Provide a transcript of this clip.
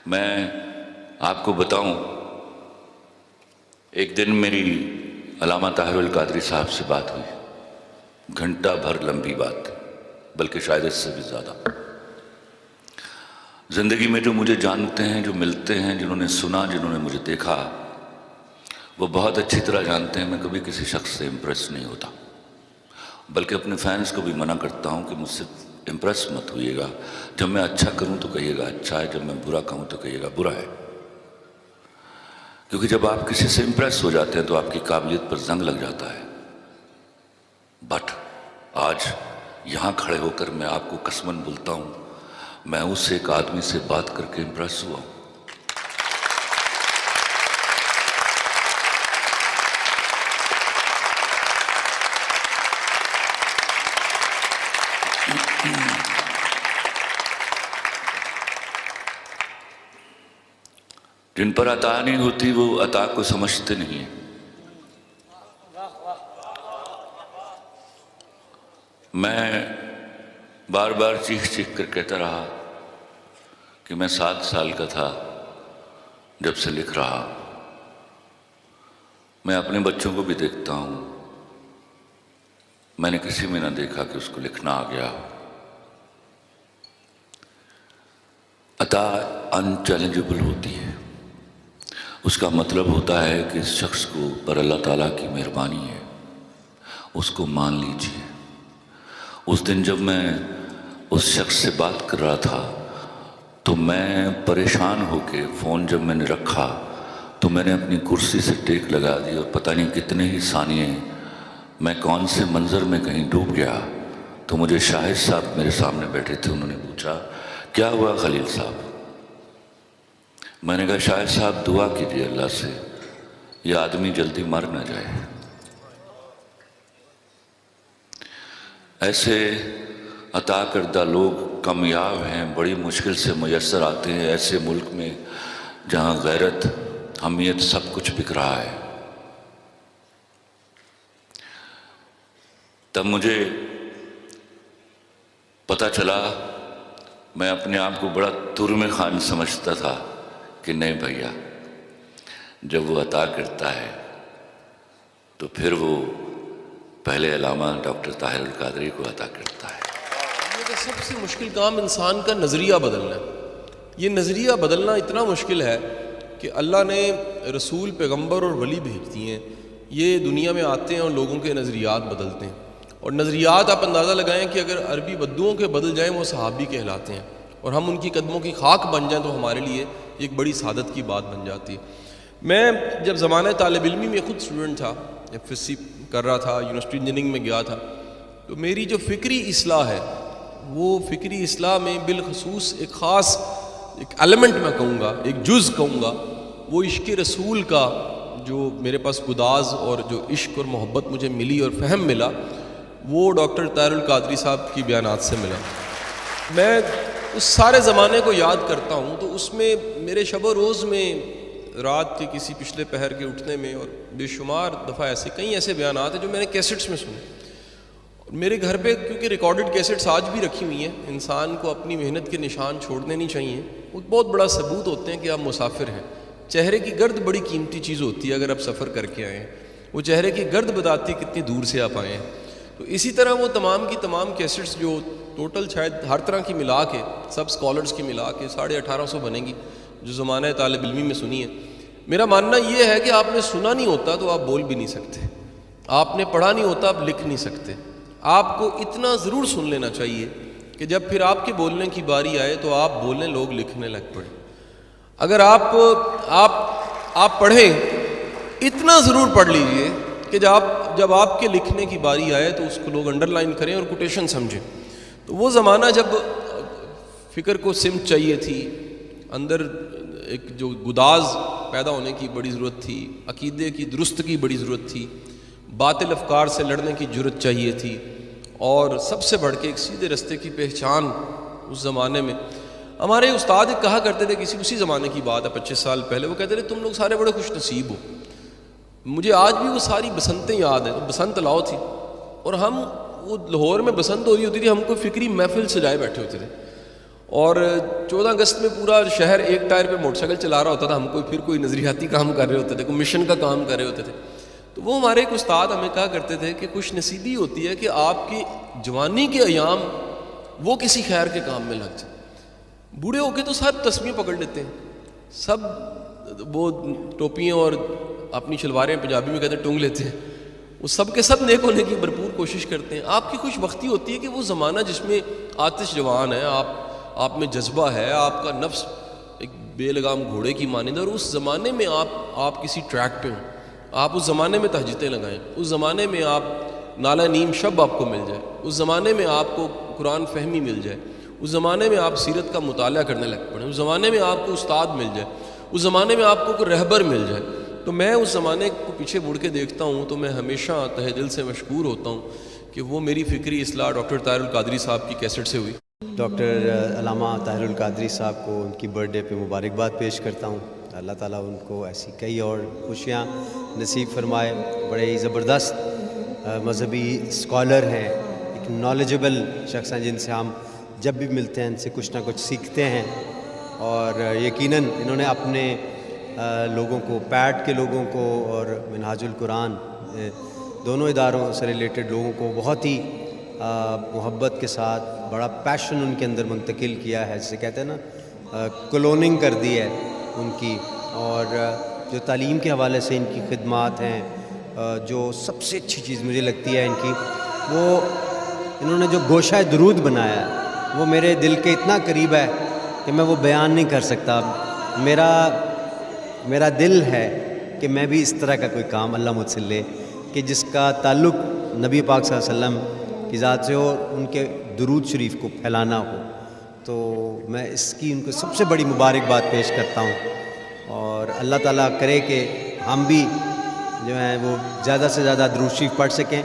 میں آپ کو بتاؤں، ایک دن میری علامہ طاہر القادری صاحب سے بات ہوئی، گھنٹہ بھر لمبی بات تھی، بلکہ شاید اس سے بھی زیادہ۔ زندگی میں جو مجھے جانتے ہیں، جو ملتے ہیں، جنہوں نے سنا، جنہوں نے مجھے دیکھا، وہ بہت اچھی طرح جانتے ہیں میں کبھی کسی شخص سے امپریس نہیں ہوتا، بلکہ اپنے فینس کو بھی منع کرتا ہوں کہ مجھ سے امپریس مت ہوئیے گا۔ جب میں اچھا کروں تو کہیے گا اچھا ہے، جب میں برا کہوں تو کہیے گا برا ہے، کیونکہ جب آپ کسی سے امپریس ہو جاتے ہیں تو آپ کی قابلیت پر زنگ لگ جاتا ہے۔ بٹ آج یہاں کھڑے ہو کر میں آپ کو قسماً بولتا ہوں، میں اس ایک آدمی سے بات کر کے امپریس ہوا ہوں۔ جن پر عطا نہیں ہوتی وہ عطا کو سمجھتے نہیں ہیں۔ میں بار بار چیخ چیخ کر کہتا رہا کہ میں 7 سال کا تھا جب سے لکھ رہا۔ میں اپنے بچوں کو بھی دیکھتا ہوں، میں نے کسی میں نہ دیکھا کہ اس کو لکھنا آ گیا۔ عطا ان چیلنجبل ہوتی ہے، اس کا مطلب ہوتا ہے کہ اس شخص کو پر اللہ تعالیٰ کی مہربانی ہے، اس کو مان لیجیے۔ اس دن جب میں اس شخص سے بات کر رہا تھا تو میں پریشان ہو کے فون جب میں نے رکھا تو میں نے اپنی کرسی سے ٹیک لگا دی، اور پتہ نہیں کتنے ہی ثانیے میں کون سے منظر میں کہیں ڈوب گیا۔ تو مجھے شاہد صاحب میرے سامنے بیٹھے تھے، انہوں نے پوچھا کیا ہوا خلیل صاحب؟ میں نے کہا شاہد صاحب دعا کیجیے اللہ سے یہ آدمی جلدی مر نہ جائے۔ ایسے عطا کردہ لوگ کامیاب ہیں، بڑی مشکل سے میسر آتے ہیں ایسے ملک میں جہاں غیرت، حمیت سب کچھ بک رہا ہے۔ تب مجھے پتہ چلا، میں اپنے آپ کو بڑا ترم خان سمجھتا تھا کہ نہیں بھیا، جب وہ عطا کرتا ہے تو پھر وہ پہلے علامہ ڈاکٹر طاہر القادری کو عطا کرتا ہے۔ یہ سب سے مشکل کام انسان کا نظریہ بدلنا ہے۔ یہ نظریہ بدلنا اتنا مشکل ہے کہ اللہ نے رسول، پیغمبر اور ولی بھیج دیے ہیں، یہ دنیا میں آتے ہیں اور لوگوں کے نظریات بدلتے ہیں۔ اور نظریات آپ اندازہ لگائیں کہ اگر عربی بدوؤں کے بدل جائیں وہ صحابی کہلاتے ہیں، اور ہم ان کی قدموں کی خاک بن جائیں تو ہمارے لیے ایک بڑی سعادت کی بات بن جاتی ہے۔ میں جب زمانہ طالب علمی میں خود اسٹوڈنٹ تھا، جب فزی کر رہا تھا، یونیورسٹی انجینئرنگ میں گیا تھا، تو میری جو فکری اصلاح ہے وہ فکری اصلاح میں بالخصوص ایک خاص ایک ایلیمنٹ میں کہوں گا، ایک جز کہوں گا، وہ عشق رسول کا جو میرے پاس گداز اور جو عشق اور محبت مجھے ملی اور فہم ملا، وہ ڈاکٹر طاہر القادری صاحب کی بیانات سے ملا۔ میں اس سارے زمانے کو یاد کرتا ہوں تو اس میں میرے شب و روز میں، رات کے کسی پچھلے پہر کے اٹھنے میں، اور بے شمار دفعہ کئی ایسے بیانات ہیں جو میں نے کیسٹس میں سنے۔ میرے گھر پہ کیونکہ ریکارڈڈ کیسٹس آج بھی رکھی ہوئی ہیں، انسان کو اپنی محنت کے نشان چھوڑنے نہیں چاہیے، وہ بہت بڑا ثبوت ہوتے ہیں کہ آپ مسافر ہیں۔ چہرے کی گرد بڑی قیمتی چیز ہوتی ہے اگر آپ سفر کر کے آئے ہیں، وہ چہرے کی گرد بتاتی ہے کتنی دور سے آپ آئے ہیں۔ تو اسی طرح وہ تمام کی تمام کیسٹس جو ٹوٹل شاید ہر طرح کی ملا کے، سب سکالرز کی ملا کے 1850 بنے گی، جو زمانہ طالب علمی میں سنی ہے۔ میرا ماننا یہ ہے کہ آپ نے سنا نہیں ہوتا تو آپ بول بھی نہیں سکتے، آپ نے پڑھا نہیں ہوتا آپ لکھ نہیں سکتے۔ آپ کو اتنا ضرور سن لینا چاہیے کہ جب پھر آپ کے بولنے کی باری آئے تو آپ بولنے، لوگ لکھنے لگ پڑیں۔ اگر آپ پڑھیں، اتنا ضرور پڑھ لیجئے کہ جب آپ کے لکھنے کی باری آئے تو اس کو لوگ انڈر لائن کریں اور کوٹیشن سمجھیں۔ تو وہ زمانہ جب فکر کو سمت چاہیے تھی، اندر ایک جو گداز پیدا ہونے کی بڑی ضرورت تھی، عقیدے کی درست کی بڑی ضرورت تھی، باطل افکار سے لڑنے کی جرت چاہیے تھی، اور سب سے بڑھ کے ایک سیدھے رستے کی پہچان۔ اس زمانے میں ہمارے استاد ایک کہا کرتے تھے، اسی زمانے کی بات ہے 25 سال پہلے، وہ کہتے تھے تم لوگ سارے بڑے خوش نصیب ہو۔ مجھے آج بھی وہ ساری بسنتیں یاد ہیں، بسنت لاؤ تھی، اور ہم وہ لاہور میں بسنت ہو رہی ہوتی تھی، ہم کو فکری محفل سجائے بیٹھے ہوتے تھے، اور 14 اگست میں پورا شہر ایک ٹائر پہ موٹر سائیکل چلا رہا ہوتا تھا، ہم کوئی نظریاتی کام کر رہے ہوتے تھے، کوئی مشن کا کام کر رہے ہوتے تھے. تو وہ ہمارے ایک استاد ہمیں کہا کرتے تھے کہ خوش نصیبی ہوتی ہے کہ آپ کی جوانی کے ایام وہ کسی خیر کے کام میں لگ جائیں. بوڑھے ہو کے تو سب تسبیح پکڑ لیتے ہیں، سب وہ ٹوپیاں اور اپنی شلواریں پنجابی میں کہتے ہیں ٹونگ لیتے ہیں، وہ سب کے سب نیک ہونے کی بھرپور کوشش کرتے ہیں. آپ کی خوش بختی ہوتی ہے کہ وہ زمانہ جس میں آتش جوان ہے، آپ میں جذبہ ہے، آپ کا نفس ایک بے لگام گھوڑے کی مانند ہے، اور اس زمانے میں آپ کسی ٹریک پہ ہوں، آپ اس زمانے میں تہجدیں لگائیں، اس زمانے میں آپ نالہ نیم شب آپ کو مل جائے، اس زمانے میں آپ کو قرآن فہمی مل جائے، اس زمانے میں آپ سیرت کا مطالعہ کرنے لگ پڑیں، اس زمانے میں آپ کو استاد مل جائے، اس زمانے میں آپ کو کوئی رہبر مل جائے. تو میں اس زمانے کو پیچھے مڑ کے دیکھتا ہوں تو میں ہمیشہ تہ دل سے مشکور ہوتا ہوں کہ وہ میری فکری اصلاح ڈاکٹر طاہر القادری صاحب کی کیسٹ سے ہوئی. ڈاکٹر علامہ طاہر القادری صاحب کو ان کی برتھ ڈے پہ مبارکباد پیش کرتا ہوں. اللہ تعالیٰ ان کو ایسی کئی اور خوشیاں نصیب فرمائے. بڑے ہی زبردست مذہبی اسکالر ہیں، ایک نالجبل شخص ہیں جن سے ہم جب بھی ملتے ہیں ان سے کچھ نہ کچھ سیکھتے ہیں. اور یقیناً انہوں نے اپنے لوگوں کو، پیٹ کے لوگوں کو اور منہاج القرآن دونوں اداروں سے ریلیٹڈ لوگوں کو بہت ہی محبت کے ساتھ بڑا پیشن ان کے اندر منتقل کیا ہے، جسے کہتے ہیں نا کلوننگ کر دی ہے ان کی. اور جو تعلیم کے حوالے سے ان کی خدمات ہیں، جو سب سے اچھی چیز مجھے لگتی ہے ان کی، وہ انہوں نے جو گوشہ درود بنایا ہے وہ میرے دل کے اتنا قریب ہے کہ میں وہ بیان نہیں کر سکتا. میرا دل ہے کہ میں بھی اس طرح کا کوئی کام اللہ مجھ سے لے کہ جس کا تعلق نبی پاک صلی اللہ علیہ وسلم کی ذات سے ہو، ان کے درود شریف کو پھیلانا ہو. تو میں اس کی ان کو سب سے بڑی مبارکباد پیش کرتا ہوں، اور اللہ تعالیٰ کرے کہ ہم بھی جو ہیں وہ زیادہ سے زیادہ درود شریف پڑھ سکیں.